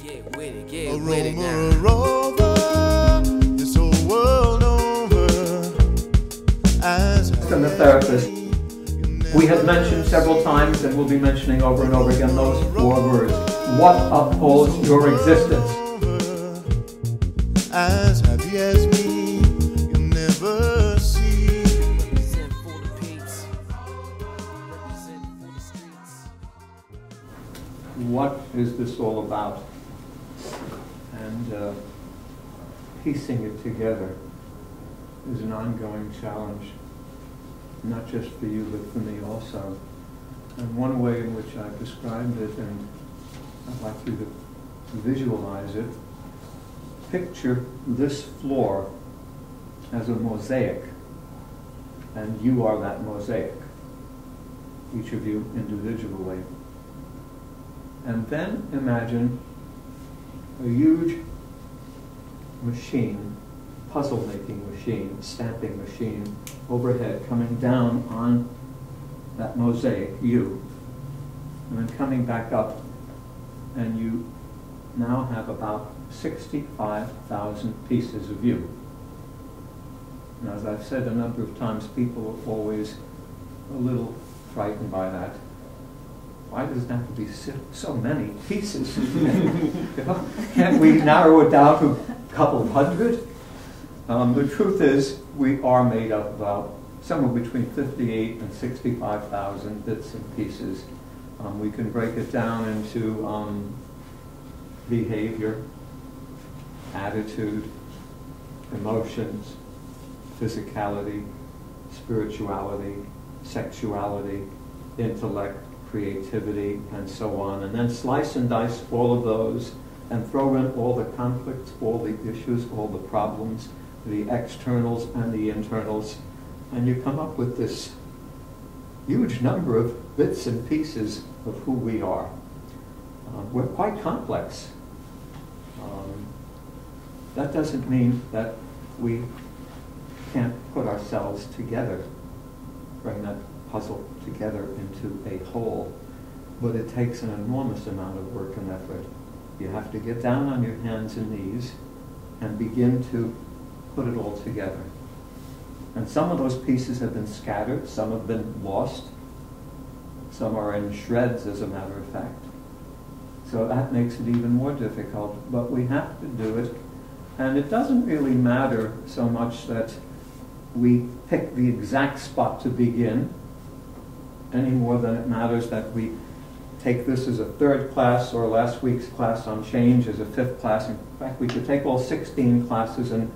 A rover, this whole world over. And the therapist, we have mentioned several times and will be mentioning over and over again those four words. What upholds your existence? As happy as me, you'll never see. Represent for the peaks, represent for the streets. What is this all about? And piecing it together is an ongoing challenge, not just for you, but for me also. And one way in which I've described it, and I'd like you to visualize it, picture this floor as a mosaic, and you are that mosaic, each of you individually. And then imagine a huge machine, puzzle-making machine, stamping machine, overhead, coming down on that mosaic, you, and then coming back up, and you now have about 65,000 pieces of you. Now, as I've said a number of times, people are always a little frightened by that. Why does it have to be so many pieces? Can't we narrow it down to a couple of hundred? The truth is, we are made up of about somewhere between 58 and 65,000 bits and pieces. We can break it down into behavior, attitude, emotions, physicality, spirituality, sexuality, intellect, creativity, and so on. And then slice and dice all of those and throw in all the conflicts, all the issues, all the problems, the externals and the internals, and you come up with this huge number of bits and pieces of who we are. We're quite complex. That doesn't mean that we can't put ourselves together, bring that puzzle together into a whole, but it takes an enormous amount of work and effort. You have to get down on your hands and knees and begin to put it all together. And some of those pieces have been scattered, some have been lost, some are in shreds, as a matter of fact. So that makes it even more difficult, but we have to do it. And it doesn't really matter so much that we pick the exact spot to begin, any more than it matters that we take this as a third class or last week's class on change as a fifth class. In fact, we could take all 16 classes and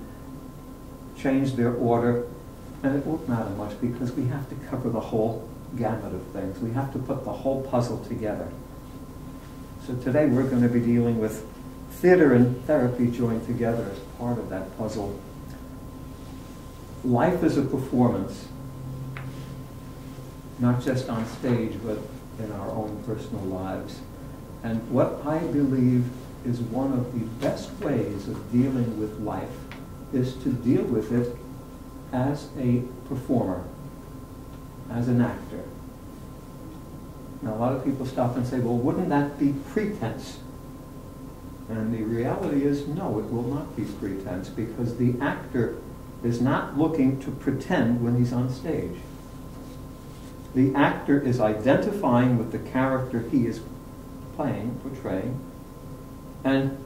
change their order, and it won't matter much because we have to cover the whole gamut of things. We have to put the whole puzzle together. So today we're going to be dealing with theater and therapy joined together as part of that puzzle. Life is a performance, not just on stage, but in our own personal lives. And what I believe is one of the best ways of dealing with life is to deal with it as a performer, as an actor. Now, a lot of people stop and say, well, wouldn't that be pretense? And the reality is, no, it will not be pretense, because the actor is not looking to pretend when he's on stage. The actor is identifying with the character he is playing, portraying, and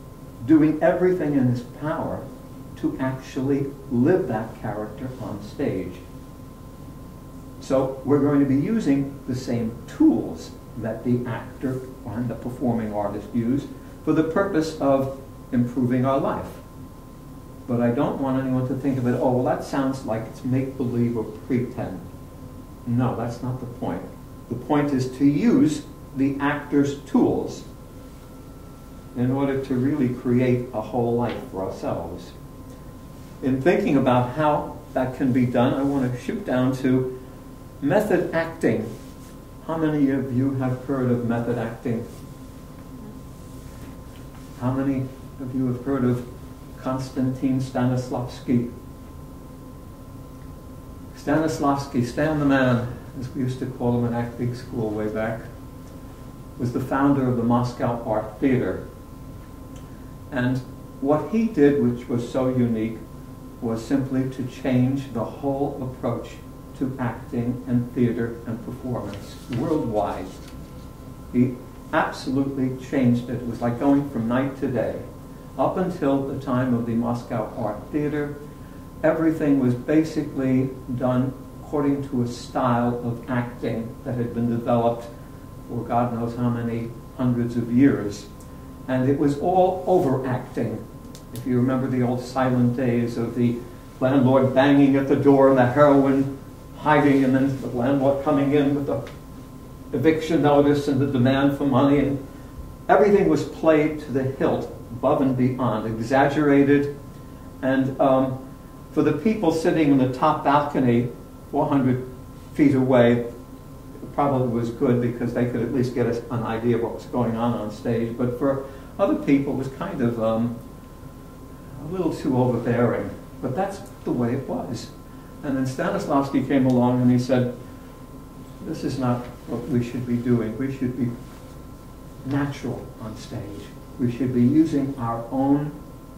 doing everything in his power to actually live that character on stage. So we're going to be using the same tools that the actor and the performing artist use for the purpose of improving our life. But I don't want anyone to think of it, oh, well, that sounds like it's make-believe or pretend. No, that's not the point. The point is to use the actor's tools in order to really create a whole life for ourselves. In thinking about how that can be done, I want to shoot down to method acting. How many of you have heard of method acting? How many of you have heard of Konstantin Stanislavski? Stanislavski, Stan the Man, as we used to call him in acting school way back, was the founder of the Moscow Art Theater. And what he did, which was so unique, was simply to change the whole approach to acting and theater and performance worldwide. He absolutely changed it. It was like going from night to day. Up until the time of the Moscow Art Theater, everything was basically done according to a style of acting that had been developed for God knows how many hundreds of years. And it was all overacting. If you remember the old silent days of the landlord banging at the door and the heroine hiding, and then the landlord coming in with the eviction notice and the demand for money, and everything was played to the hilt, above and beyond, exaggerated. And for the people sitting in the top balcony 400 feet away, it probably was good because they could at least get an idea of what was going on stage. But for other people, it was kind of a little too overbearing. But that's the way it was. And then Stanislavski came along and he said, this is not what we should be doing. We should be natural on stage. We should be using our own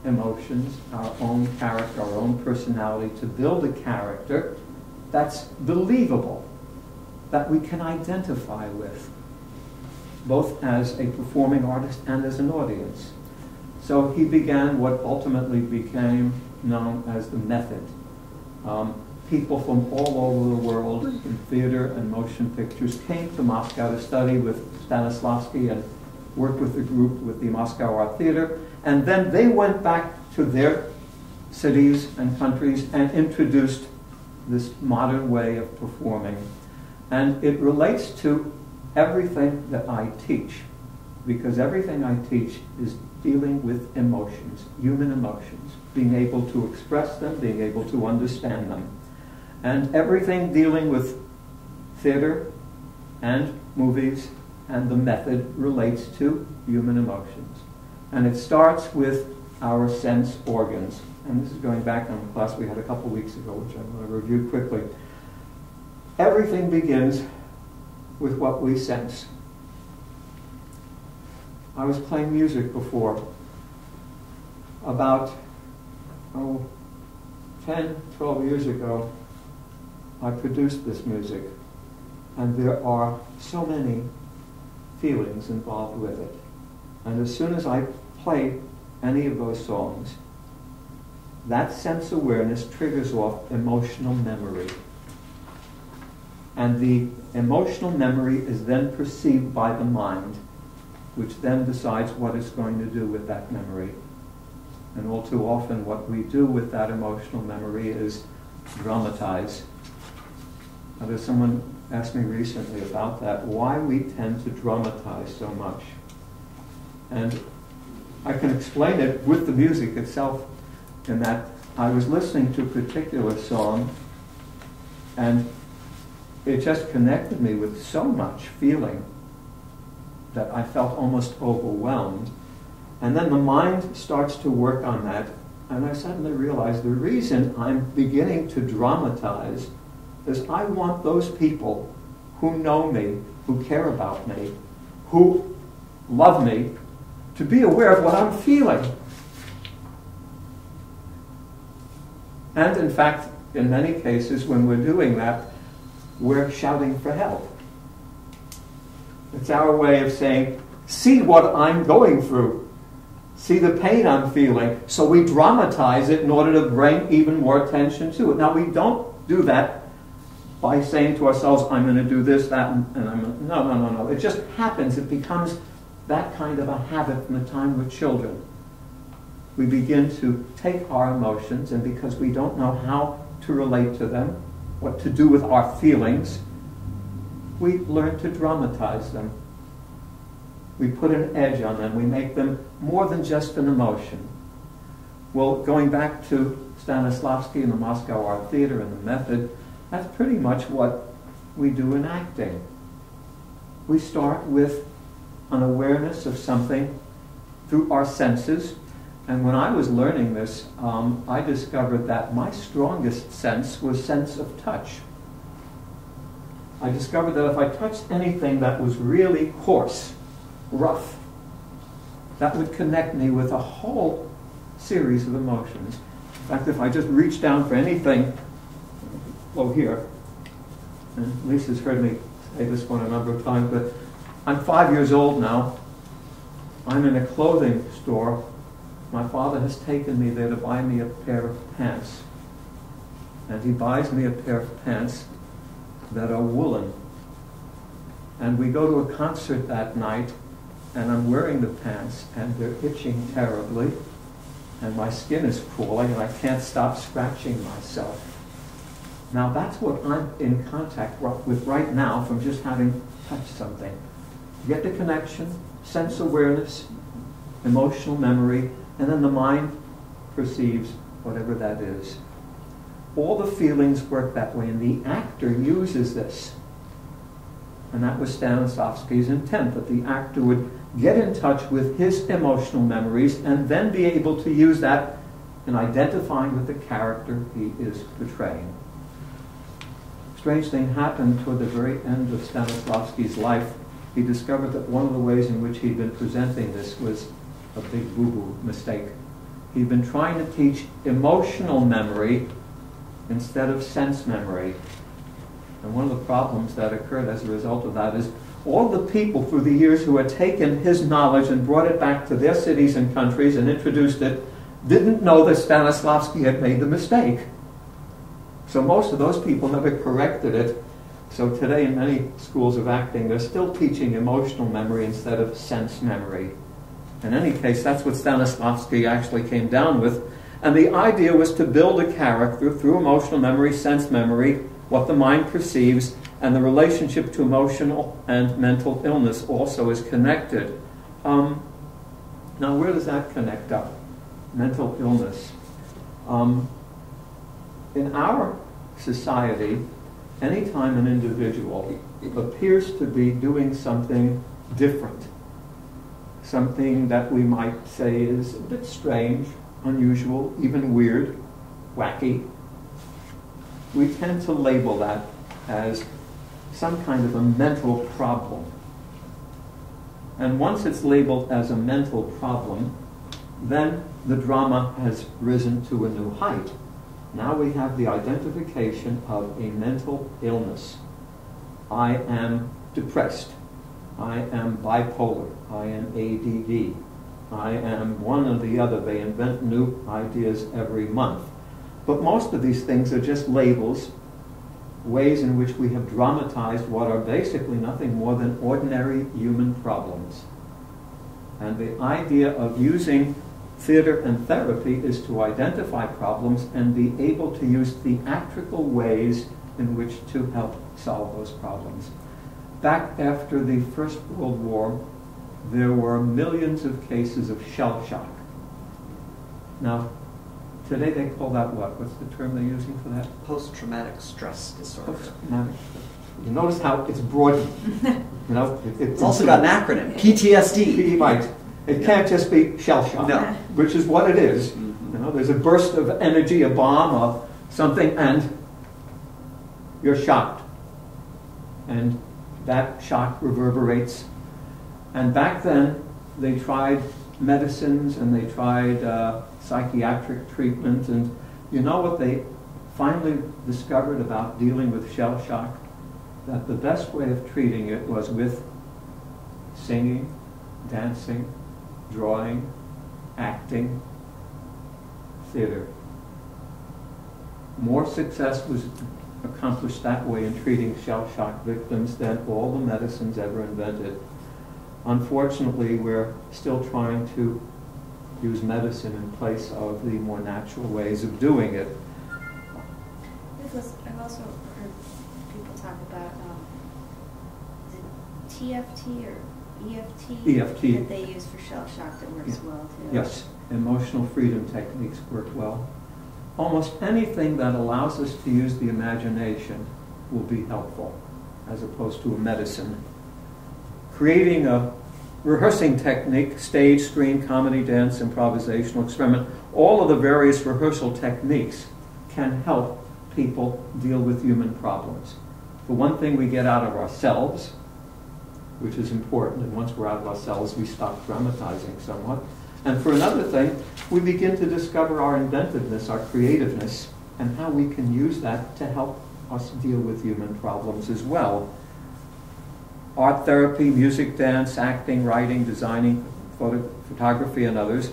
emotions, our own character, our own personality to build a character that's believable, that we can identify with, both as a performing artist and as an audience. So he began what ultimately became known as the method. People from all over the world in theater and motion pictures came to Moscow to study with Stanislavski and work with the group with the Moscow Art Theater, and then they went back to their cities and countries and introduced this modern way of performing. And it relates to everything that I teach, because everything I teach is dealing with emotions, human emotions, being able to express them, being able to understand them. And everything dealing with theater and movies and the method relates to human emotions. And it starts with our sense organs. And this is going back on a class we had a couple weeks ago, which I'm going to review quickly. Everything begins with what we sense. I was playing music before. About 10, 12 years ago, I produced this music, and there are so many feelings involved with it. And as soon as I play any of those songs, that sense awareness triggers off emotional memory. And the emotional memory is then perceived by the mind, which then decides what it's going to do with that memory. And all too often what we do with that emotional memory is dramatize. Now, there's someone asked me recently about that, why we tend to dramatize so much. And I can explain it with the music itself, in that I was listening to a particular song and it just connected me with so much feeling that I felt almost overwhelmed. And then the mind starts to work on that, and I suddenly realized the reason I'm beginning to dramatize is I want those people who know me, who care about me, who love me, to be aware of what I'm feeling. And in fact, in many cases, when we're doing that, we're shouting for help. It's our way of saying, see what I'm going through. See the pain I'm feeling. So we dramatize it in order to bring even more attention to it. Now, we don't do that by saying to ourselves, I'm going to do this, that, and I'm going to... No. It just happens. It becomes that kind of a habit from the time we're children. We begin to take our emotions, and because we don't know how to relate to them, what to do with our feelings, we learn to dramatize them. We put an edge on them. We make them more than just an emotion. Well, going back to Stanislavski and the Moscow Art Theater and the method, that's pretty much what we do in acting. We start with an awareness of something through our senses. And when I was learning this, I discovered that my strongest sense was sense of touch. I discovered that if I touched anything that was really coarse, rough, that would connect me with a whole series of emotions. In fact, if I just reach down for anything, here, and Lisa's heard me say this one a number of times, but I'm 5 years old now. I'm in a clothing store. My father has taken me there to buy me a pair of pants. And he buys me a pair of pants that are woolen. And we go to a concert that night, and I'm wearing the pants, and they're itching terribly, and my skin is crawling, and I can't stop scratching myself. Now that's what I'm in contact with right now from just having touched something. Get the connection, sense awareness, emotional memory, and then the mind perceives whatever that is. All the feelings work that way, and the actor uses this. And that was Stanislavski's intent, that the actor would get in touch with his emotional memories and then be able to use that in identifying with the character he is portraying. Strange thing happened toward the very end of Stanislavski's life. He discovered that one of the ways in which he'd been presenting this was a big boo-boo mistake. He'd been trying to teach emotional memory instead of sense memory. And one of the problems that occurred as a result of that is all the people through the years who had taken his knowledge and brought it back to their cities and countries and introduced it didn't know that Stanislavski had made the mistake. So most of those people never corrected it. So today in many schools of acting, they're still teaching emotional memory instead of sense memory. In any case, that's what Stanislavski actually came down with. And the idea was to build a character through emotional memory, sense memory, what the mind perceives, and the relationship to emotional and mental illness also is connected. Now, where does that connect up? Mental illness. In our society, anytime an individual appears to be doing something different, something that we might say is a bit strange, unusual, even weird, wacky, we tend to label that as some kind of a mental problem. And once it's labeled as a mental problem, then the drama has risen to a new height. Now we have the identification of a mental illness. I am depressed. I am bipolar. I am ADD. I am one or the other. They invent new ideas every month. But most of these things are just labels, ways in which we have dramatized what are basically nothing more than ordinary human problems. And the idea of using theater and therapy is to identify problems and be able to use theatrical ways in which to help solve those problems. Back after the First World War, there were millions of cases of shell shock. Now, today they call that what? What's the term they're using for that? Post-traumatic stress disorder. Post-traumatic. You notice how it's broadened. You know, It's also got an acronym, PTSD. Right. It can't just be shell shock, No. which is what it is. Mm-hmm. You know, there's a burst of energy, a bomb, or something, and you're shocked. And that shock reverberates. And back then, they tried medicines and they tried psychiatric treatment. And you know what they finally discovered about dealing with shell shock? That the best way of treating it was with singing, dancing, drawing, acting, theater. More success was accomplished that way in treating shell shock victims than all the medicines ever invented. Unfortunately, we're still trying to use medicine in place of the more natural ways of doing it. I've also heard people talk about is it TFT or EFT? EFT. That they use for shell shock that works well too. Yes, emotional freedom techniques work well. Almost anything that allows us to use the imagination will be helpful, as opposed to a medicine. Creating a rehearsing technique, stage, screen, comedy, dance, improvisational, experiment, all of the various rehearsal techniques can help people deal with human problems. The one thing we get out of ourselves which is important. And once we're out of ourselves, we stop dramatizing somewhat. And for another thing, we begin to discover our inventiveness, our creativeness, and how we can use that to help us deal with human problems as well. Art therapy, music, dance, acting, writing, designing, photography, and others.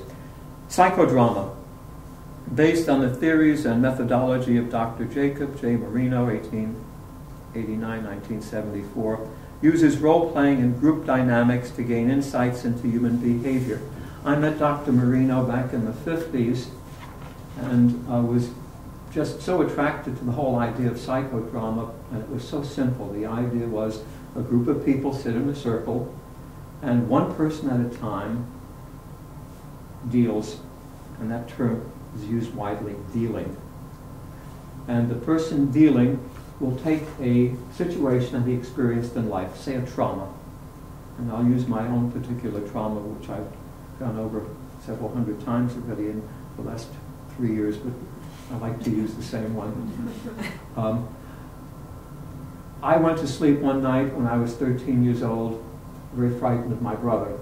Psychodrama, based on the theories and methodology of Dr. Jacob J. Marino, 1889-1974, uses role-playing and group dynamics to gain insights into human behavior. I met Dr. Marino back in the 50s and was just so attracted to the whole idea of psychodrama, and it was so simple. The idea was a group of people sit in a circle, and one person at a time deals, and that term is used widely, dealing. And the person dealing will take a situation that he experienced in life, say a trauma, and I'll use my own particular trauma, which I've gone over several hundred times already in the last 3 years, but I like to use the same one. I went to sleep one night when I was 13 years old, very frightened of my brother.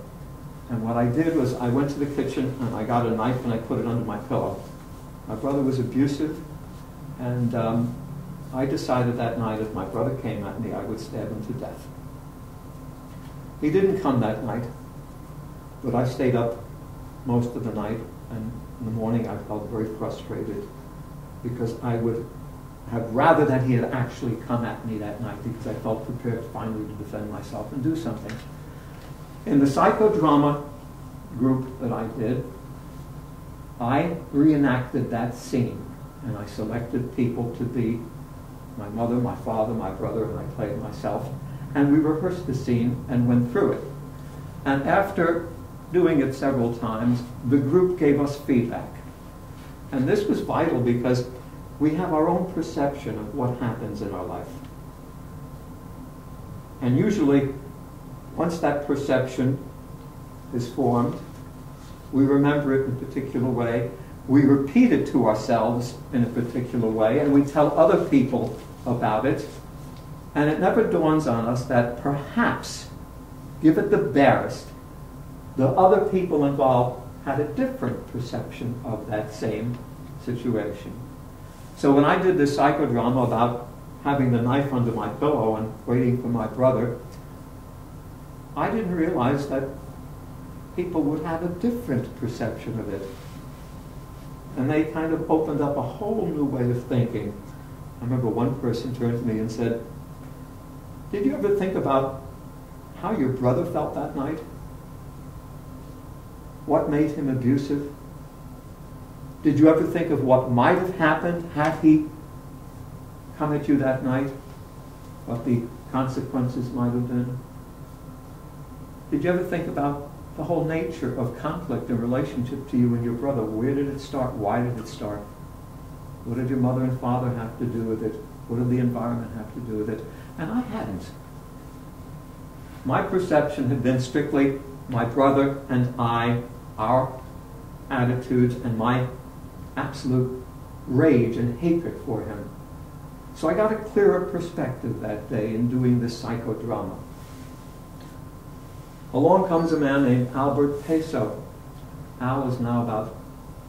And what I did was I went to the kitchen and I got a knife and I put it under my pillow. My brother was abusive, and I decided that night if my brother came at me, I would stab him to death. He didn't come that night, but I stayed up most of the night, and in the morning I felt very frustrated because I would have rather that he had actually come at me that night, because I felt prepared finally to defend myself and do something. In the psychodrama group that I did, I reenacted that scene, and I selected people to be my mother, my father, my brother, and I played myself. And we rehearsed the scene and went through it. And after doing it several times, the group gave us feedback. And this was vital because we have our own perception of what happens in our life. And usually, once that perception is formed, we remember it in a particular way, we repeat it to ourselves in a particular way, and we tell other people about it, and it never dawns on us that perhaps, give it the barest, the other people involved had a different perception of that same situation. So when I did this psychodrama about having the knife under my pillow and waiting for my brother, I didn't realize that people would have a different perception of it. And they kind of opened up a whole new way of thinking. I remember one person turned to me and said, "Did you ever think about how your brother felt that night? What made him abusive? Did you ever think of what might have happened had he come at you that night? What the consequences might have been? Did you ever think about the whole nature of conflict in relationship to you and your brother? Where did it start? Why did it start? What did your mother and father have to do with it? What did the environment have to do with it?" And I hadn't. My perception had been strictly my brother and I, our attitudes, and my absolute rage and hatred for him. So I got a clearer perspective that day in doing this psychodrama. Along comes a man named Albert Peso. Al is now about,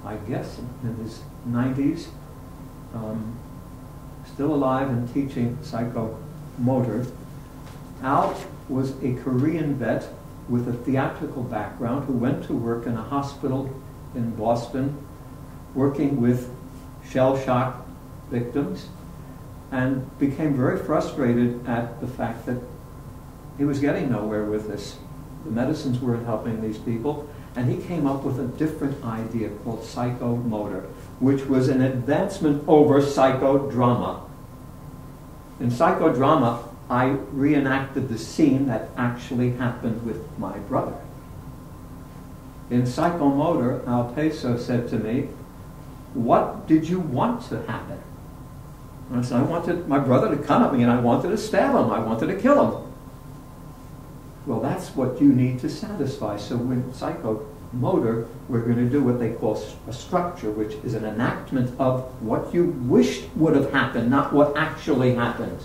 I guess, in his 90s, still alive and teaching psychomotor. Al was a Korean vet with a theatrical background who went to work in a hospital in Boston, working with shell shock victims, and became very frustrated at the fact that he was getting nowhere with this. The medicines weren't helping these people, and he came up with a different idea called psychomotor, which was an advancement over psychodrama. In psychodrama, I reenacted the scene that actually happened with my brother. In psychomotor, Al Peso said to me, "What did you want to happen?" And I said, "I wanted my brother to come at me and I wanted to stab him. I wanted to kill him." Well, that's what you need to satisfy. So in psychomotor, we're going to do what they call a structure, which is an enactment of what you wished would have happened, not what actually happened.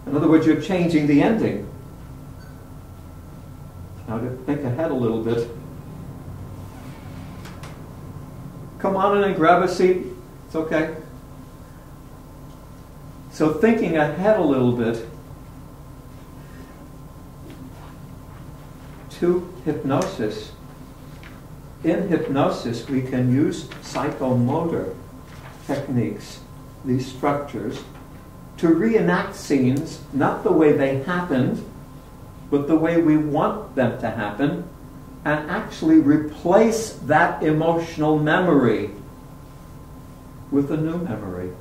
In other words, you're changing the ending. Now to think ahead a little bit. Come on in and grab a seat. It's okay. So thinking ahead a little bit to hypnosis. In hypnosis, we can use psychomotor techniques, these structures, to reenact scenes, not the way they happened, but the way we want them to happen, and actually replace that emotional memory with a new memory.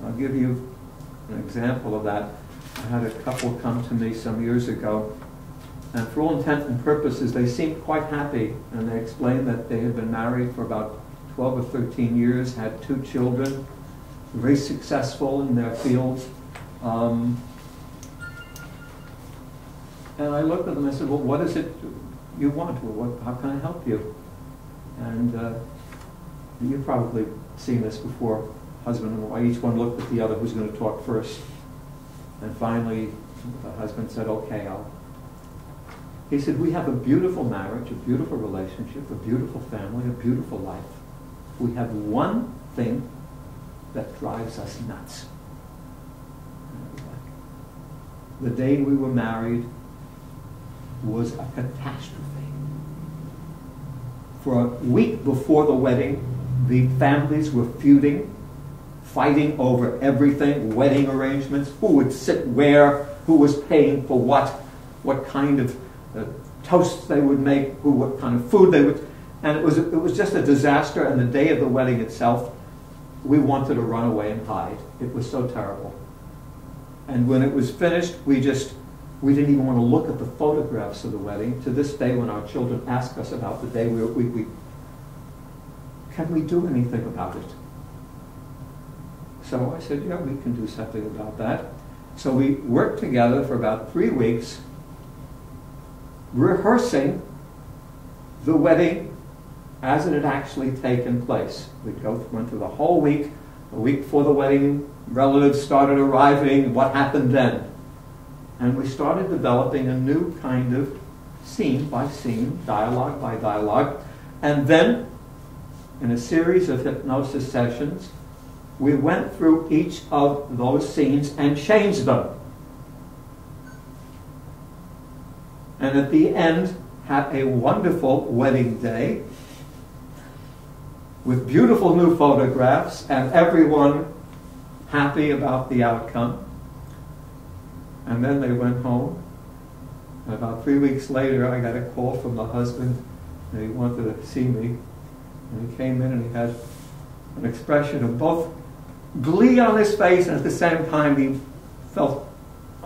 I'll give you an example of that. I had a couple come to me some years ago, and for all intents and purposes, they seemed quite happy, and they explained that they had been married for about 12 or 13 years, had 2 children, very successful in their fields. And I looked at them and I said, well, what is it you want? Well, how can I help you? And you've probably seen this before, husband and wife, each one looked at the other, who's going to talk first. And finally, the husband said, okay, He said, we have a beautiful marriage, a beautiful relationship, a beautiful family, a beautiful life. We have one thing that drives us nuts. The day we were married was a catastrophe. For a week before the wedding, the families were feuding, fighting over everything, wedding arrangements, who would sit where, who was paying for what kind of toasts they would make, what kind of food they would, and it was just a disaster. And the day of the wedding itself, we wanted to run away and hide. It was so terrible. And when it was finished, we didn't even want to look at the photographs of the wedding. To this day, when our children ask us about the day, can we do anything about it? So I said, yeah, we can do something about that. So we worked together for about 3 weeks, rehearsing the wedding as it had actually taken place. Went through the whole week. A week before the wedding, relatives started arriving. What happened then? And we started developing a new kind of scene by scene, dialogue by dialogue. And then, in a series of hypnosis sessions, we went through each of those scenes and changed them. And at the end, had a wonderful wedding day with beautiful new photographs and everyone happy about the outcome. And then they went home. And about 3 weeks later, I got a call from the husband, and he wanted to see me. And he came in and he had an expression of both glee on his face, and at the same time he felt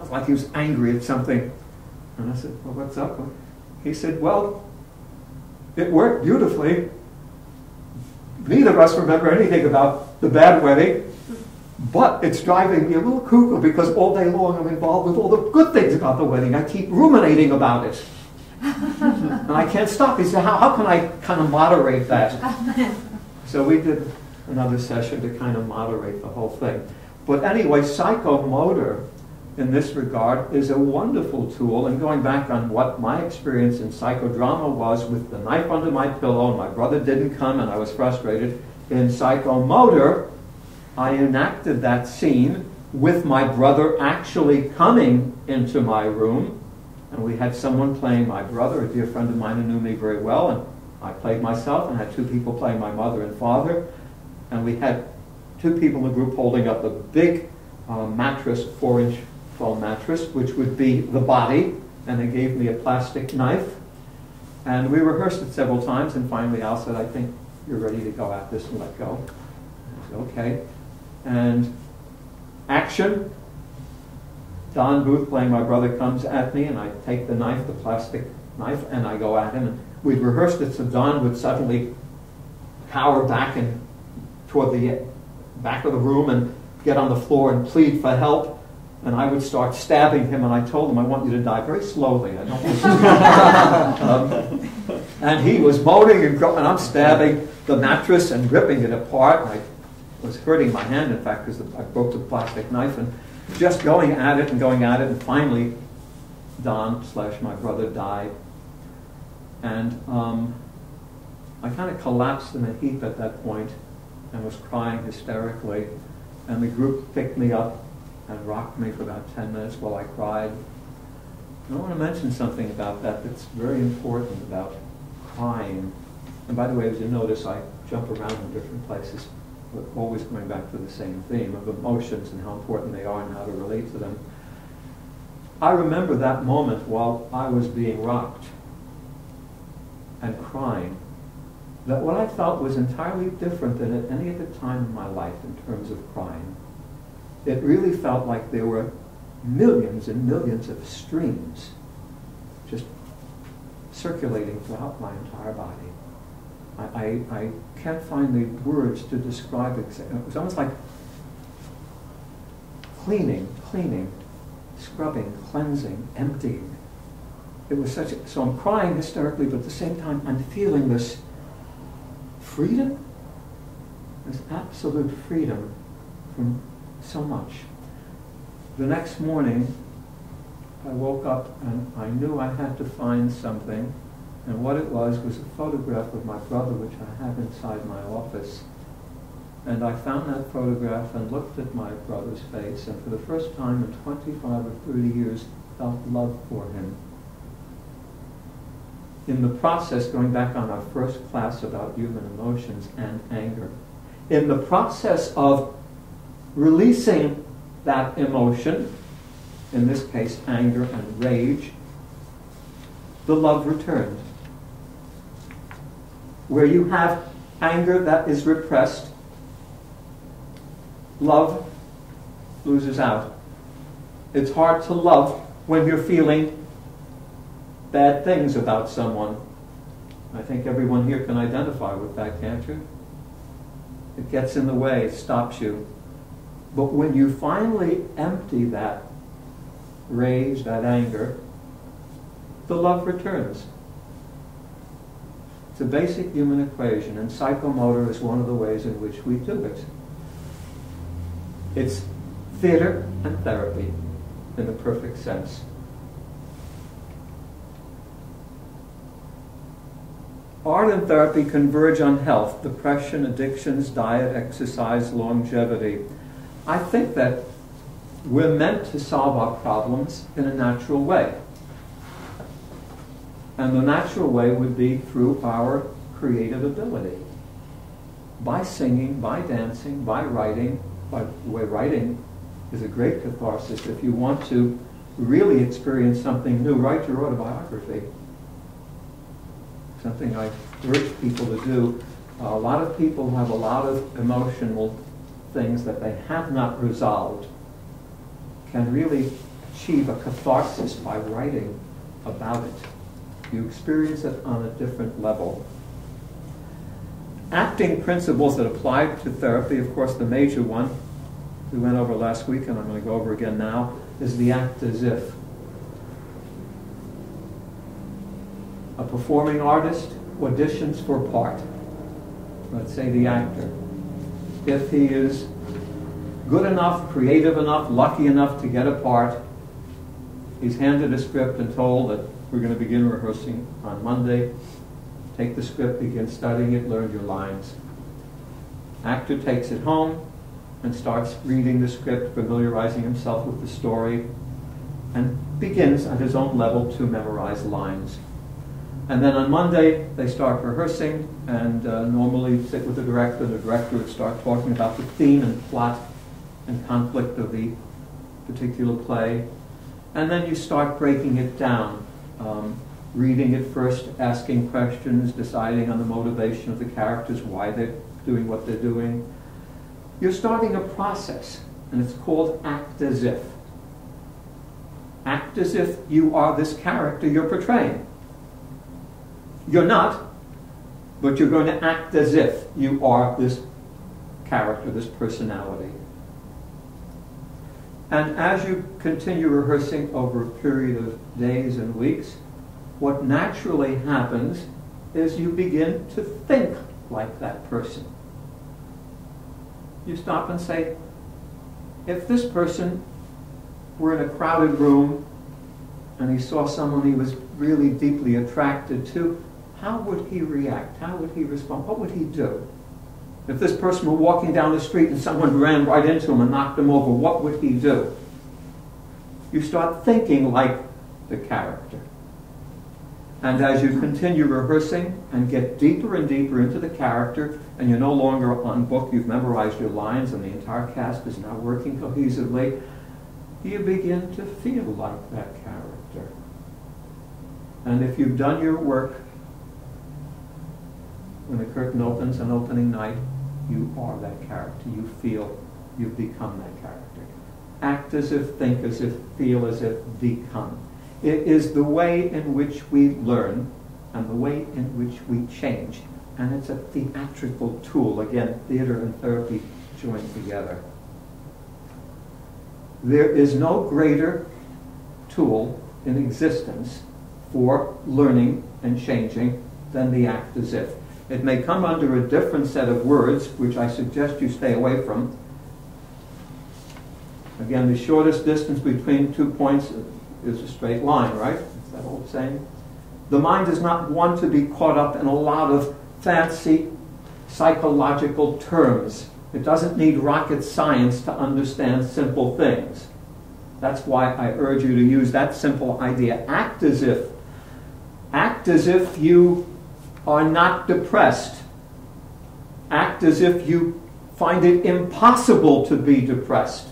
like he was angry at something. And I said, well, what's up? He said, well, it worked beautifully. Neither of us remember anything about the bad wedding, but it's driving me a little cuckoo because all day long I'm involved with all the good things about the wedding. I keep ruminating about it. And I can't stop. He said, how can I kind of moderate that? So we did another session to kind of moderate the whole thing. But anyway, psychomotor in this regard is a wonderful tool. And going back on what my experience in psychodrama was with the knife under my pillow, and my brother didn't come and I was frustrated, in psychomotor, I enacted that scene with my brother actually coming into my room. And we had someone playing my brother, a dear friend of mine who knew me very well, and I played myself, and had 2 people playing my mother and father. And we had 2 people in the group holding up a big mattress, 4-inch foam mattress, which would be the body, and they gave me a plastic knife. And we rehearsed it several times, and finally Al said, I think you're ready to go at this and let go. I said, okay. And action. Don Booth, playing my brother, comes at me, and I take the knife, the plastic knife, and I go at him. And we'd rehearsed it so Don would suddenly cower back and toward the back of the room and get on the floor and plead for help. And I would start stabbing him, and I told him, I want you to die very slowly. I don't want you and he was moaning, and I'm stabbing the mattress and ripping it apart. And I was hurting my hand, in fact, because I broke the plastic knife, and just going at it, and finally Don / my brother died. And I kind of collapsed in a heap at that point and was crying hysterically. And the group picked me up and rocked me for about 10 minutes while I cried. And I want to mention something about that that's very important about crying. And by the way, as you notice, I jump around in different places, but always going back to the same theme of emotions and how important they are and how to relate to them. I remember that moment while I was being rocked and crying, that what I felt was entirely different than at any other time in my life in terms of crying. It really felt like there were millions and millions of streams just circulating throughout my entire body. I can't find the words to describe it. It was almost like cleaning, scrubbing, cleansing, emptying. It was so I'm crying hysterically, but at the same time I'm feeling this freedom, this absolute freedom from so much. The next morning, I woke up and I knew I had to find something, and what it was a photograph of my brother, which I have inside my office. And I found that photograph and looked at my brother's face, and for the first time in 25 or 30 years, felt love for him. In the process, going back on our first class about human emotions and anger, in the process of releasing that emotion, in this case anger and rage, the love returned. Where you have anger that is repressed, love loses out. It's hard to love when you're feeling bad things about someone. I think everyone here can identify with that, can't you? It gets in the way, it stops you. But when you finally empty that rage, that anger, the love returns. It's a basic human equation, and psychomotor is one of the ways in which we do it. It's theater and therapy in the perfect sense. Art and therapy converge on health, depression, addictions, diet, exercise, longevity. I think that we're meant to solve our problems in a natural way. And the natural way would be through our creative ability. By singing, by dancing, by writing. By the way, writing is a great catharsis. If you want to really experience something new, write your autobiography. Something I urge people to do. A lot of people have a lot of emotional things that they have not resolved, can really achieve a catharsis by writing about it. You experience it on a different level. Acting principles that apply to therapy, of course the major one we went over last week and I'm going to go over again now, is the act as if. A performing artist auditions for a part. Let's say the actor. If he is good enough, creative enough, lucky enough to get a part, he's handed a script and told that we're going to begin rehearsing on Monday. Take the script, begin studying it, learn your lines. Actor takes it home and starts reading the script, familiarizing himself with the story, and begins at his own level to memorize lines. And then on Monday, they start rehearsing and normally sit with the director. The director would start talking about the theme and plot and conflict of the particular play. And then you start breaking it down, reading it first, asking questions, deciding on the motivation of the characters, why they're doing what they're doing. You're starting a process, and it's called act as if. Act as if you are this character you're portraying. You're not, but you're going to act as if you are this character, this personality. And as you continue rehearsing over a period of days and weeks, what naturally happens is you begin to think like that person. You stop and say, if this person were in a crowded room and he saw someone he was really deeply attracted to, how would he react? How would he respond? What would he do? If this person were walking down the street and someone ran right into him and knocked him over, what would he do? You start thinking like the character. And as you continue rehearsing and get deeper and deeper into the character, and you're no longer on book, you've memorized your lines and the entire cast is now working cohesively, you begin to feel like that character. And if you've done your work, when the curtain opens on opening night, you are that character. You feel you've become that character. Act as if, think as if, feel as if, become. It is the way in which we learn and the way in which we change. And it's a theatrical tool. Again, theater and therapy joined together. There is no greater tool in existence for learning and changing than the act as if. It may come under a different set of words, which I suggest you stay away from. Again, the shortest distance between 2 points is a straight line, right? Is that old saying? The mind does not want to be caught up in a lot of fancy psychological terms. It doesn't need rocket science to understand simple things. That's why I urge you to use that simple idea. Act as if. Act as if you are not depressed. Act as if you find it impossible to be depressed.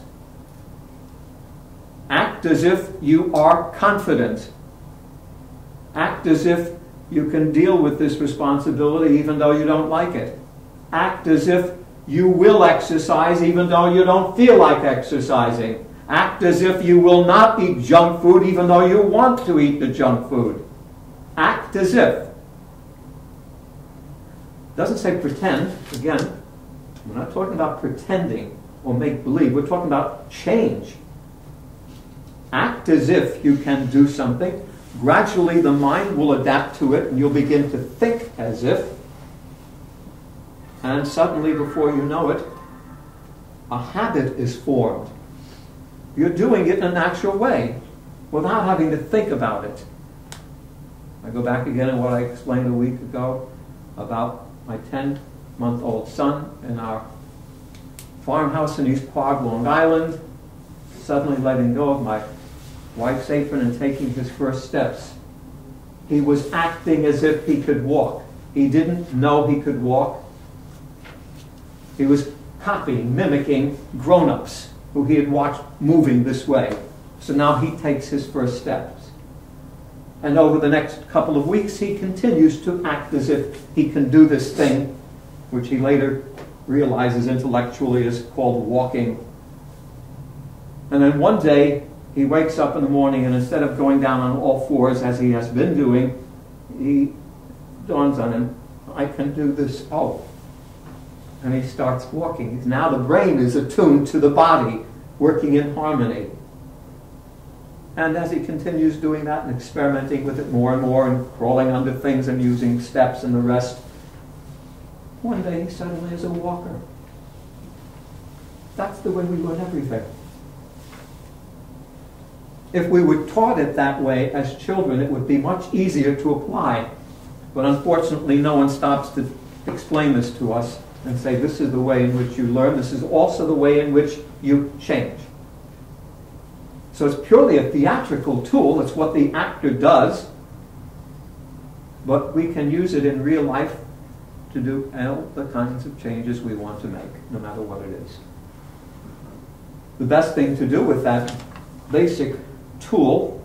Act as if you are confident. Act as if you can deal with this responsibility even though you don't like it. Act as if you will exercise even though you don't feel like exercising. Act as if you will not eat junk food even though you want to eat the junk food. Act as if. It doesn't say pretend. Again, we're not talking about pretending or make-believe. We're talking about change. Act as if you can do something. Gradually the mind will adapt to it and you'll begin to think as if. And suddenly, before you know it, a habit is formed. You're doing it in a natural way without having to think about it. I go back again to what I explained a week ago about my 10-month-old son in our farmhouse in East Quogue, Long Island, suddenly letting go of my wife's apron and taking his first steps. He was acting as if he could walk. He didn't know he could walk. He was copying, mimicking grown-ups who he had watched moving this way. So now he takes his first steps. And over the next couple of weeks, he continues to act as if he can do this thing, which he later realizes intellectually is called walking. And then one day, he wakes up in the morning, and instead of going down on all fours, as he has been doing, he dawns on him, I can do this. Oh. And he starts walking. Now the brain is attuned to the body, working in harmony. And as he continues doing that and experimenting with it more and more and crawling under things and using steps and the rest, one day he suddenly is a walker. That's the way we learn everything. If we were taught it that way as children, it would be much easier to apply. But unfortunately, no one stops to explain this to us and say, this is the way in which you learn. This is also the way in which you change. So it's purely a theatrical tool. It's what the actor does. But we can use it in real life to do all the kinds of changes we want to make, no matter what it is. The best thing to do with that basic tool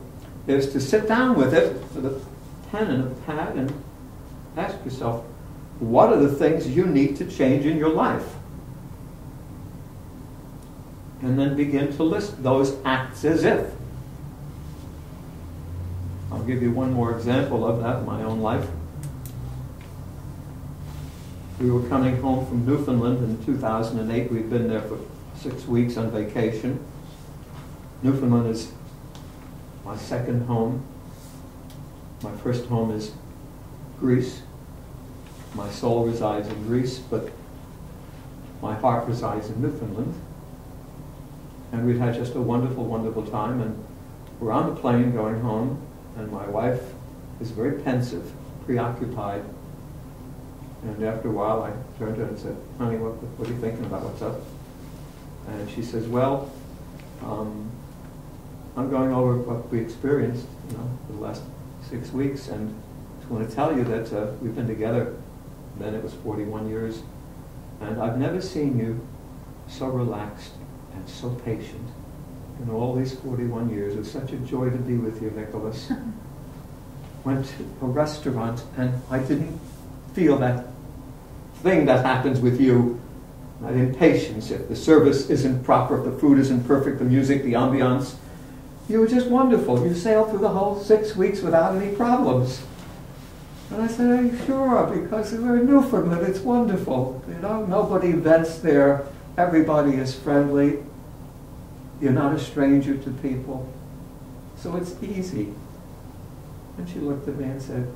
is to sit down with it with a pen and a pad and ask yourself, what are the things you need to change in your life? And then begin to list those acts as if. I'll give you one more example of that in my own life. We were coming home from Newfoundland in 2008. We'd been there for 6 weeks on vacation. Newfoundland is my second home. My first home is Greece. My soul resides in Greece, but my heart resides in Newfoundland. And we'd had just a wonderful, wonderful time. And we're on the plane going home, and my wife is very pensive, preoccupied. And after a while, I turned to her and said, "Honey, what are you thinking about? What's up?" And she says, "Well, I'm going over what we experienced, for the last 6 weeks, and I just want to tell you that we've been together, then it was 41 years, and I've never seen you so relaxed and so patient in all these 41 years. It was such a joy to be with you, Nicholas. Went to a restaurant, and I didn't feel that thing that happens with you, that impatience, if the service isn't proper, if the food isn't perfect, the music, the ambiance. You were just wonderful. You sailed through the whole 6 weeks without any problems." And I said, "Are you sure? Because we're in Newfoundland, it's wonderful. Nobody vents there. Everybody is friendly. You're not a stranger to people. So it's easy." And she looked at me and said,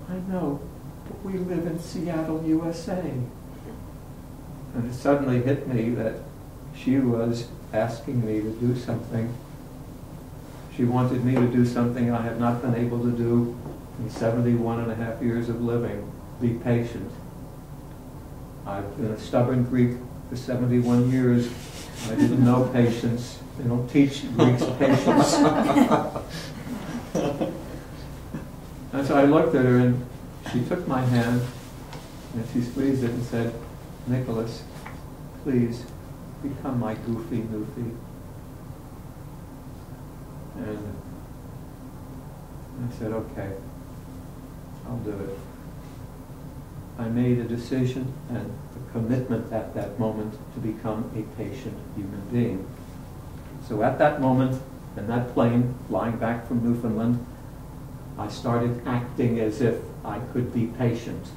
"I know, but we live in Seattle, USA." And it suddenly hit me that she was asking me to do something. She wanted me to do something I have not been able to do in 71 and a half years of living. Be patient. I've been a stubborn Greek for 71 years. I didn't know patience. They don't teach Greeks patience. And so I looked at her, and she took my hand, and she squeezed it and said, "Nicholas, please become my goofy Newfie." And I said, "Okay, I'll do it." I made a decision and a commitment at that moment to become a patient human being. So at that moment, in that plane, flying back from Newfoundland, I started acting as if I could be patient.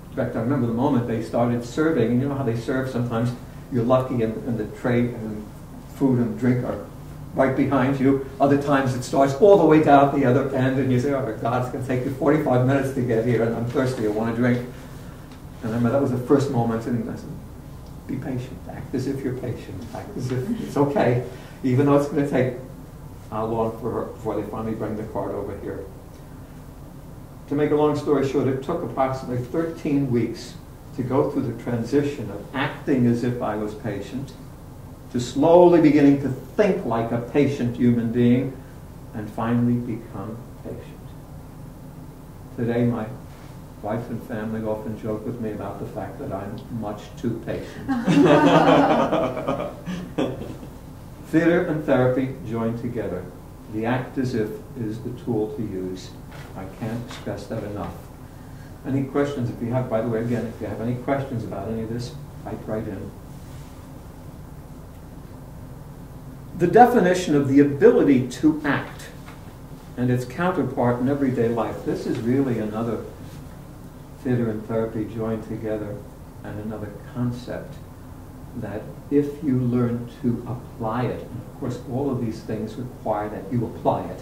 In fact, I remember the moment they started serving, and you know how they serve sometimes, you're lucky and the tray and food and drink are right behind you. Other times it starts all the way down the other end, and you say, "Oh my God, it's going to take you 45 minutes to get here, and I'm thirsty, I want a drink." And I remember that was the first moment, and I said, "Be patient, act as if you're patient, act as if it's okay, even though it's going to take how long before they finally bring the cart over here." To make a long story short, it took approximately 13 weeks to go through the transition of acting as if I was patient, to slowly beginning to think like a patient human being, and finally become patient. Today, my wife and family often joke with me about the fact that I'm much too patient. Theater and therapy join together. The act as if is the tool to use. I can't stress that enough. Any questions? If you have, by the way, again, if you have any questions about any of this, type right in. The definition of the ability to act and its counterpart in everyday life. This is really another theater and therapy joined together, and another concept that if you learn to apply it, and of course all of these things require that you apply it.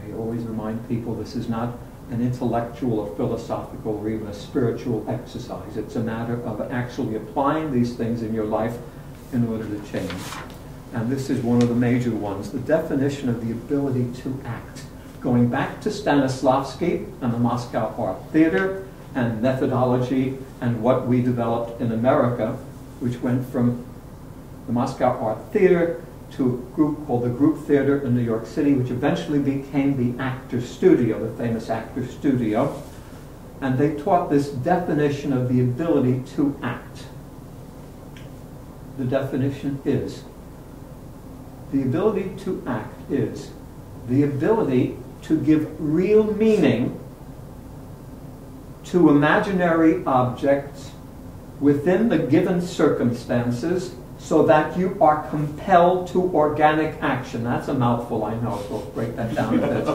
I always remind people this is not an intellectual or philosophical or even a spiritual exercise. It's a matter of actually applying these things in your life in order to change. And this is one of the major ones, the definition of the ability to act. Going back to Stanislavski and the Moscow Art Theater and methodology and what we developed in America, which went from the Moscow Art Theater to a group called the Group Theater in New York City, which eventually became the Actor Studio, the famous Actor Studio. And they taught this definition of the ability to act. The definition is, the ability to act is the ability to give real meaning to imaginary objects within the given circumstances so that you are compelled to organic action. That's a mouthful, I know, so we'll break that down a bit.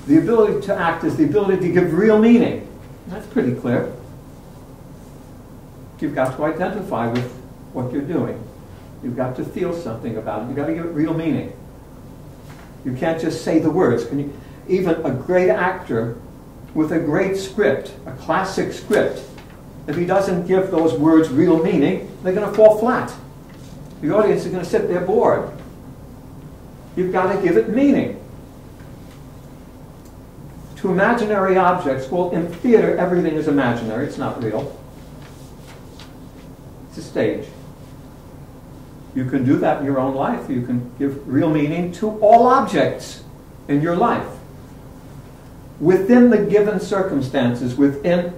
The ability to act is the ability to give real meaning. That's pretty clear. You've got to identify with what you're doing. You've got to feel something about it. You've got to give it real meaning. You can't just say the words. Even a great actor with a great script, a classic script, if he doesn't give those words real meaning, they're going to fall flat. The audience is going to sit there bored. you've got to give it meaning. To imaginary objects, well, in theater, everything is imaginary. It's not real. It's a stage. You can do that in your own life. You can give real meaning to all objects in your life. Within the given circumstances, within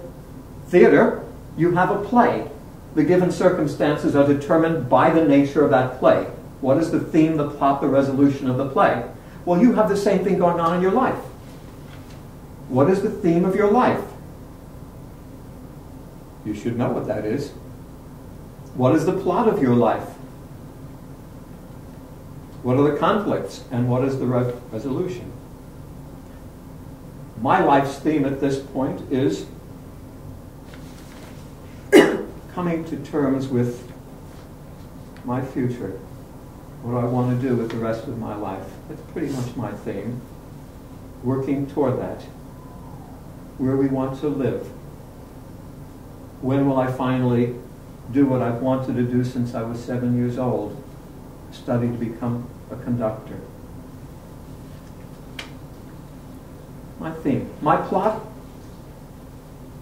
theater, you have a play. The given circumstances are determined by the nature of that play. What is the theme, the plot, the resolution of the play? Well, you have the same thing going on in your life. What is the theme of your life? You should know what that is. What is the plot of your life? What are the conflicts? And what is the resolution? My life's theme at this point is coming to terms with my future. What do I want to do with the rest of my life? That's pretty much my theme. Working toward that. Where we want to live. When will I finally do what I've wanted to do since I was 7 years old? Study to become a conductor. My theme. My plot.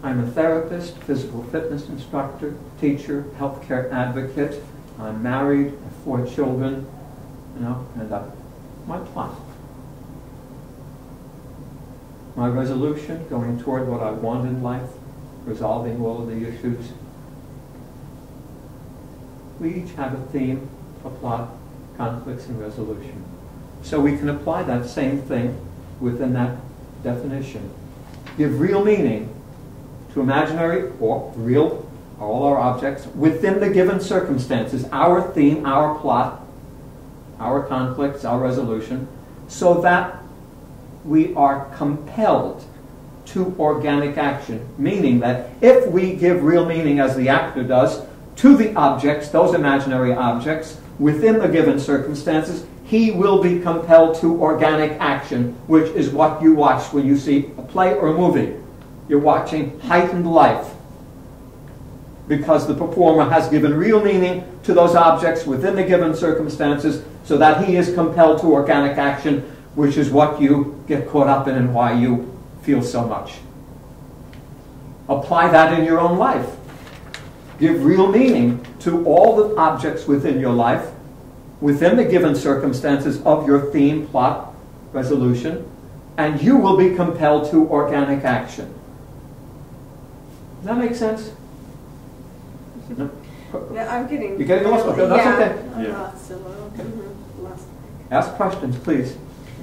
I'm a therapist, physical fitness instructor, teacher, healthcare advocate. I'm married, I have 4 children, and my plot. My resolution, going toward what I want in life, resolving all of the issues. We each have a theme, a plot, conflicts, and resolution. So we can apply that same thing within that definition. Give real meaning to imaginary or real, all our objects, within the given circumstances, our theme, our plot, our conflicts, our resolution, so that we are compelled to organic action, meaning that if we give real meaning, as the actor does, to the objects, those imaginary objects, within the given circumstances, he will be compelled to organic action, which is what you watch when you see a play or a movie. You're watching heightened life, because the performer has given real meaning to those objects within the given circumstances, so that he is compelled to organic action, which is what you get caught up in and why you feel so much. Apply that in your own life. Give real meaning to all the objects within your life, within the given circumstances of your theme, plot, resolution, and you will be compelled to organic action. Does that make sense? No? Yeah, I'm getting... You're getting lost? Okay, that's okay. I'm Yeah. lost a little. Okay. Lost. Ask questions, please.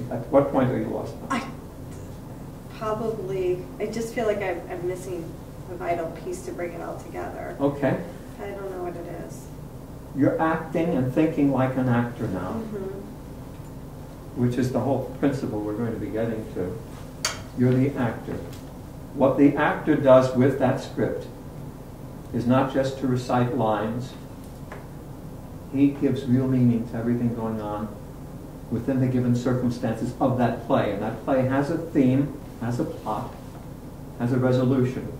At what point are you lost? I just feel like I'm missing a vital piece to bring it all together. Okay. I don't know what it is. You're acting and thinking like an actor now, which is the whole principle we're going to be getting to. You're the actor. What the actor does with that script is not just to recite lines. He gives real meaning to everything going on within the given circumstances of that play. And that play has a theme, has a plot, has a resolution.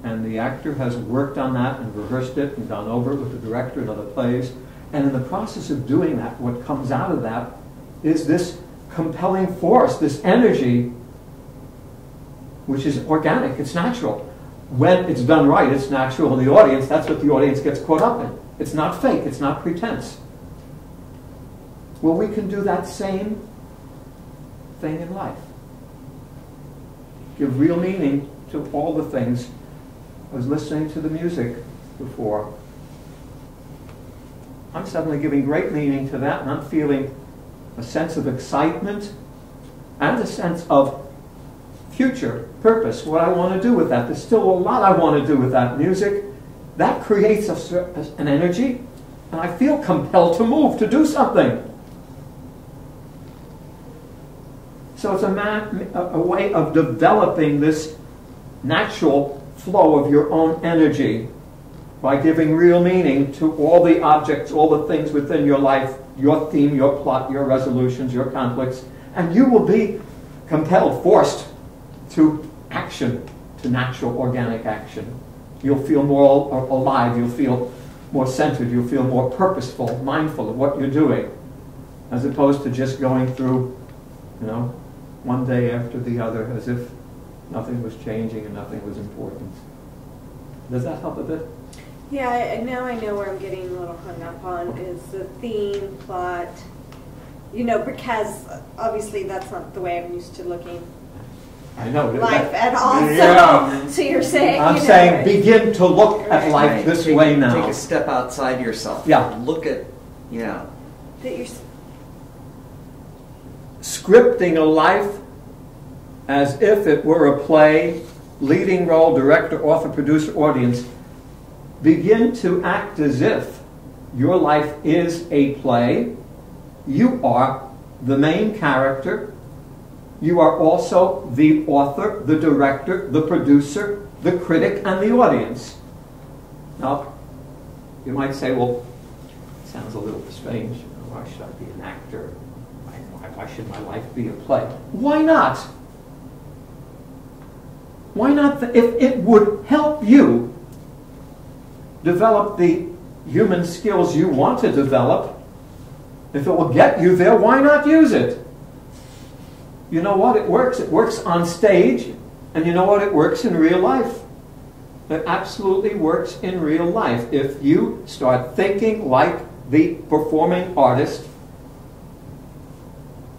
And the actor has worked on that and rehearsed it and gone over it with the director and other plays. And in the process of doing that, what comes out of that is this compelling force, this energy, which is organic, it's natural. When it's done right, it's natural in the audience. That's what the audience gets caught up in. It's not fake, it's not pretense. Well, we can do that same thing in life. Give real meaning to all the things. I was listening to the music before. I'm suddenly giving great meaning to that, and I'm feeling a sense of excitement and a sense of future purpose, what I want to do with that. There's still a lot I want to do with that music. That creates an energy, and I feel compelled to move, to do something. So it's a way of developing this natural flow of your own energy by giving real meaning to all the objects, all the things within your life, your theme, your plot, your resolutions, your conflicts, and you will be compelled, forced to action, to natural organic action. You'll feel more alive, you'll feel more centered, you'll feel more purposeful, mindful of what you're doing. as opposed to just going through, one day after the other as if nothing was changing and nothing was important. Does that help a bit? Yeah, now I know where I'm getting a little hung up on is the theme, plot, because obviously that's not the way I'm used to looking I know. life at all. Yeah. So you're saying, I'm saying begin to look at life Right. this Take- way now. Take a step outside yourself. Yeah. Look at, that you're Scripting a life as if it were a play, leading role, director, author, producer, audience. Begin to act as if your life is a play. You are the main character. You are also the author, the director, the producer, the critic, and the audience. Now, you might say, well, it sounds a little strange. Why should I be an actor? Why should my life be a play? Why not? Why not? If it would help you develop the human skills you want to develop, if it will get you there, why not use it? You know what? It works. It works on stage, and you know what? It works in real life. It absolutely works in real life. If you start thinking like the performing artist,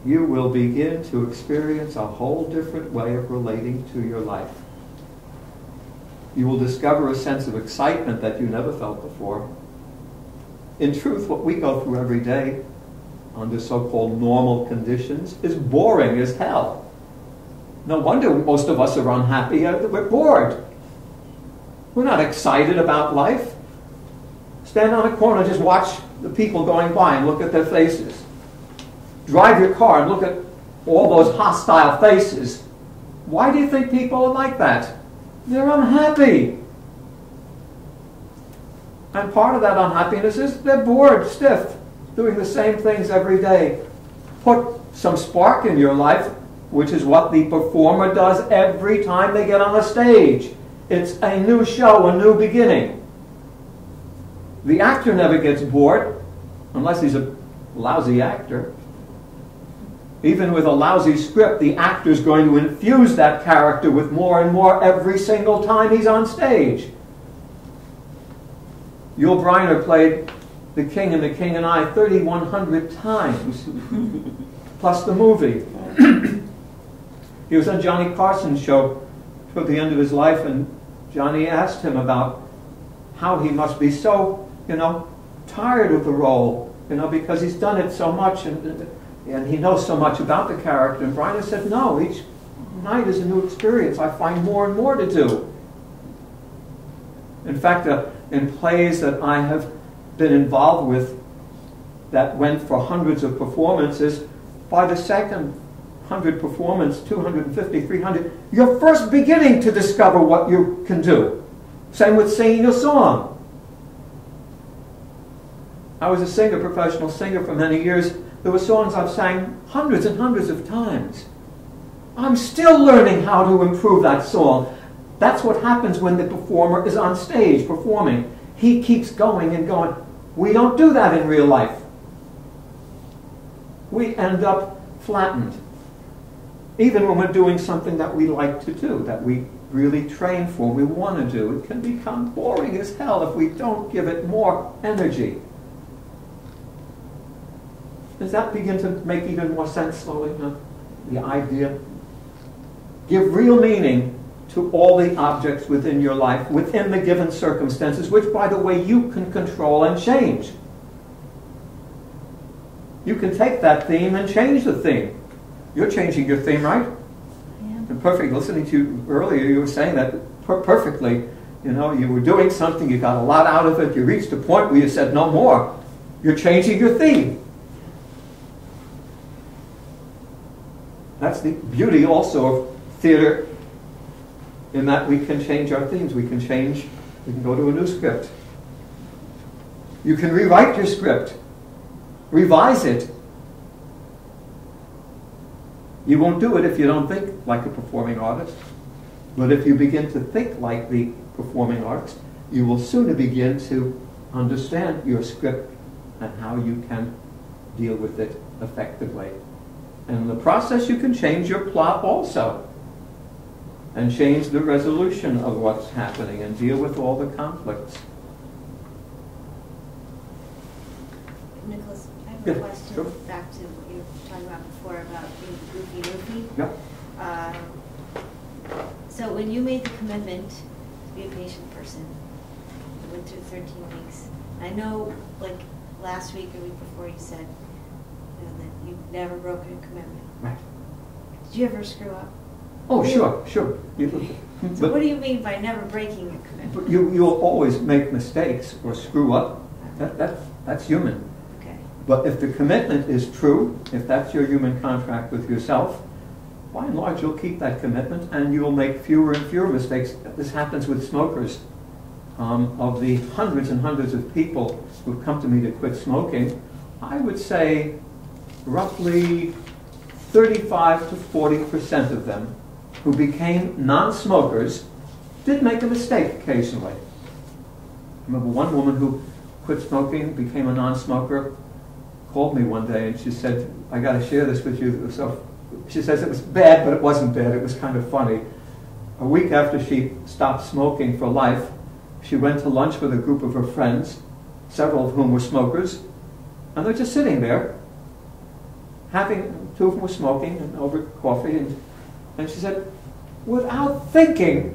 you will begin to experience a whole different way of relating to your life. You will discover a sense of excitement that you never felt before. In truth, what we go through every day under so-called normal conditions is boring as hell. No wonder most of us are unhappy. We're bored. We're not excited about life. Stand on a corner, just watch the people going by and look at their faces. Drive your car and look at all those hostile faces. Why do you think people are like that? They're unhappy. And part of that unhappiness is they're bored, stiff, doing the same things every day. Put some spark in your life, which is what the performer does every time they get on a stage. It's a new show, a new beginning. The actor never gets bored, unless he's a lousy actor. Even with a lousy script, the actor's going to infuse that character with more and more every single time he's on stage. Yul Brynner played The King and the King and I 3,100 times, plus the movie. He was on Johnny Carson's show toward the end of his life, and Johnny asked him about how he must be so, tired of the role, because he's done it so much and he knows so much about the character. And Brynner said, no, each night is a new experience. I find more and more to do. In fact, in plays that I have been involved with that went for hundreds of performances, by the second 100 performance, 250, 300, you're first beginning to discover what you can do. Same with singing a song. I was a singer, professional singer for many years. There were songs I've sang hundreds and hundreds of times. I'm still learning how to improve that song. That's what happens when the performer is on stage performing. He keeps going and going. We don't do that in real life. We end up flattened. Even when we're doing something that we like to do, that we really train for, we want to do, it can become boring as hell if we don't give it more energy. Does that begin to make even more sense slowly? The idea? Give real meaning to all the objects within your life, within the given circumstances, which, by the way, you can control and change. You can take that theme and change the theme. You're changing your theme, right? Yeah. And perfect. Listening to you earlier, you were saying that perfectly. You were doing something, you got a lot out of it, you reached a point where you said no more. You're changing your theme. That's the beauty also of theater, in that we can change our themes. We can go to a new script. You can rewrite your script, revise it. You won't do it if you don't think like a performing artist. But if you begin to think like the performing artist, you will soon begin to understand your script and how you can deal with it effectively. And in the process, you can change your plot also, and change the resolution of what's happening, and deal with all the conflicts. Nicholas, I have Yeah, a question sure. back to what you were talking about before about being goofy. Yep. So when you made the commitment to be a patient person, you went through 13 weeks. I know, like last week or week before, you said that you've never broken a commitment. Right. Did you ever screw up? Oh, sure. So But what do you mean by never breaking a commitment? you'll always make mistakes or screw up. That's human. Okay. But if the commitment is true, if that's your human contract with yourself, by and large, you'll keep that commitment and you'll make fewer and fewer mistakes. This happens with smokers. Of the hundreds and hundreds of people who've come to me to quit smoking, I would say roughly 35 to 40% of them who became non-smokers did make a mistake occasionally. I remember one woman who quit smoking, became a non-smoker, called me one day and she said, I got to share this with you. So she says it was bad, but it wasn't bad. It was kind of funny. A week after she stopped smoking for life, she went to lunch with a group of her friends, several of whom were smokers, and they're just sitting there, two of them were smoking and over coffee, and she said, without thinking,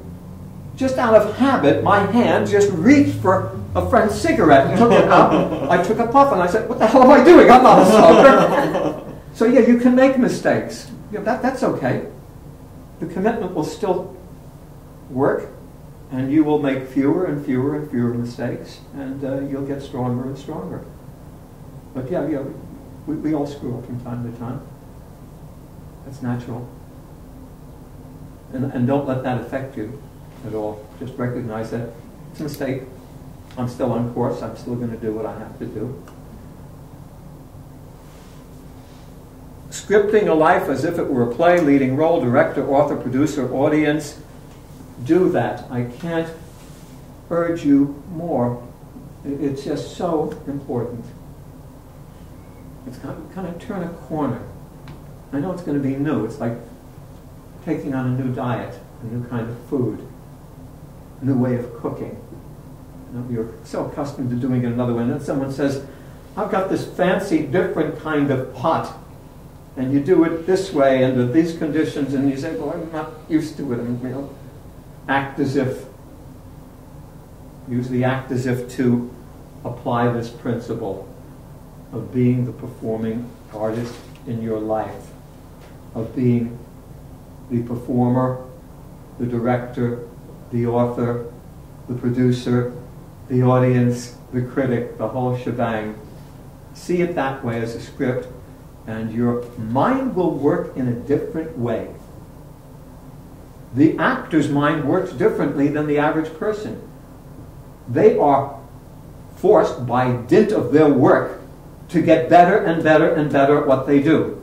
just out of habit, my hand just reached for a friend's cigarette and took it out. I took a puff and I said, what the hell am I doing? I'm not a smoker. So yeah, you can make mistakes. That's okay. The commitment will still work, and you will make fewer and fewer and fewer mistakes, and you'll get stronger and stronger. But yeah, we all screw up from time to time. That's natural. And don't let that affect you at all. Just recognize that it's a mistake. I'm still on course. I'm still going to do what I have to do. Scripting a life as if it were a play, leading role, director, author, producer, audience. Do that. I can't urge you more. It's just so important. It's kind of turn a corner. I know it's going to be new. It's like taking on a new diet, a new kind of food, a new way of cooking. You're so accustomed to doing it another way, and then someone says, I've got this fancy, different kind of pot, and you do it this way under these conditions, and you say, well, I'm not used to it. Act as if, use the act as if to apply this principle of being the performing artist in your life, of being the performer, the director, the author, the producer, the audience, the critic, the whole shebang. See it that way as a script, and your mind will work in a different way. The actor's mind works differently than the average person. They are forced by dint of their work to get better and better and better at what they do.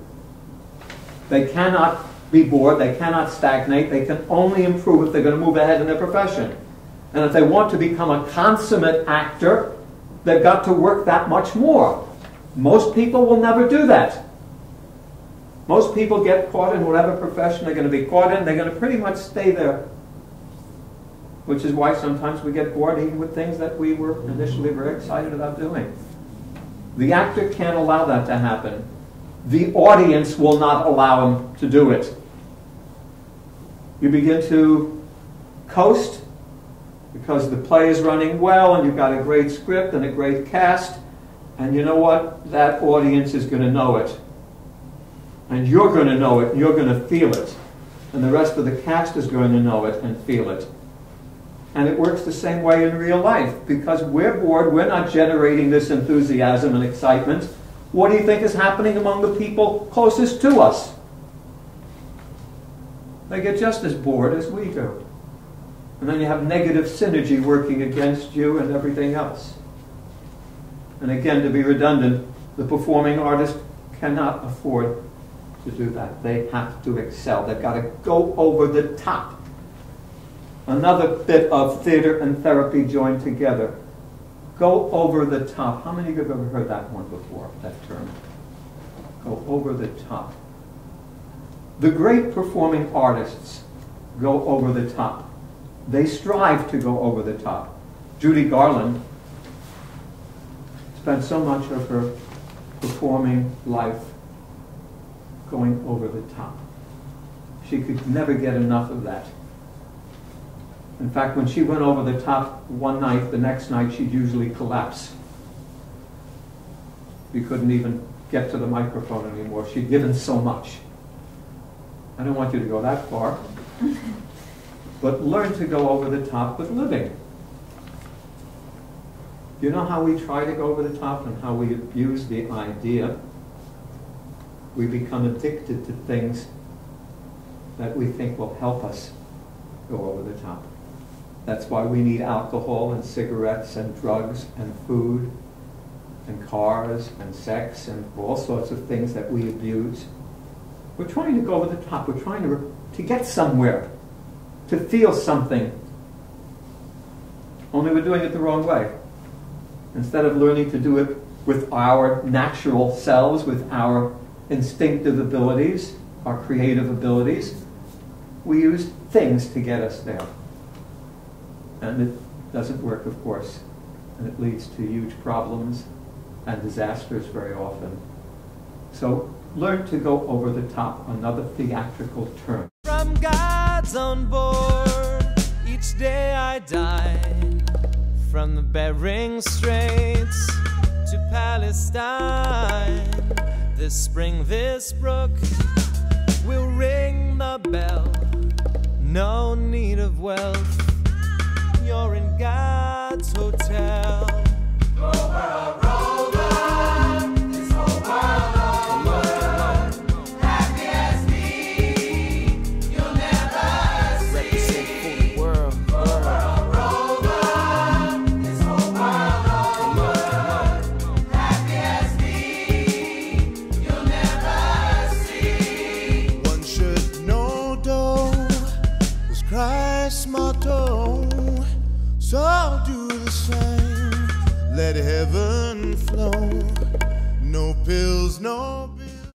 They cannot be bored, they cannot stagnate, they can only improve if they're going to move ahead in their profession. And if they want to become a consummate actor, they've got to work that much more. Most people will never do that. Most people get caught in whatever profession they're going to be caught in, they're going to pretty much stay there. Which is why sometimes we get bored even with things that we were initially very excited about doing. The actor can't allow that to happen. The audience will not allow him to do it. You begin to coast because the play is running well and you've got a great script and a great cast, and you know what? That audience is going to know it. And you're going to know it, and you're going to feel it. And the rest of the cast is going to know it and feel it. And it works the same way in real life. Because we're bored, we're not generating this enthusiasm and excitement. What do you think is happening among the people closest to us? They get just as bored as we do. And then you have negative synergy working against you and everything else. And again, to be redundant, the performing artist cannot afford to do that. They have to excel. They've got to go over the top. Another bit of theater and therapy joined together. Go over the top. How many of you have ever heard that one before, that term? go over the top. The great performing artists go over the top. They strive to go over the top. Judy Garland spent so much of her performing life going over the top. She could never get enough of that. In fact, when she went over the top one night, the next night she'd usually collapse. We couldn't even get to the microphone anymore. She'd given so much. I don't want you to go that far. But learn to go over the top with living. You know how we try to go over the top and how we abuse the idea? We become addicted to things that we think will help us go over the top. That's why we need alcohol and cigarettes and drugs and food and cars and sex and all sorts of things that we abuse. We're trying to go over the top. We're trying to get somewhere, to feel something. Only we're doing it the wrong way. Instead of learning to do it with our natural selves, with our instinctive abilities, our creative abilities, we use things to get us there. And it doesn't work, of course, and it leads to huge problems and disasters very often. So learn to go over the top, another theatrical term. From God's on board, each day I dine. From the Bering Straits to Palestine, this spring, this brook will ring the bell. No need of wealth, you're in God's hotel. Row world, row world, this whole world over. Happy as me, you'll never see. Represent for the world. Row world, row world, this whole world over. Happy as me, you'll never see. One should know though was Christ's motto, so do the same. Let heaven flow. No pills, no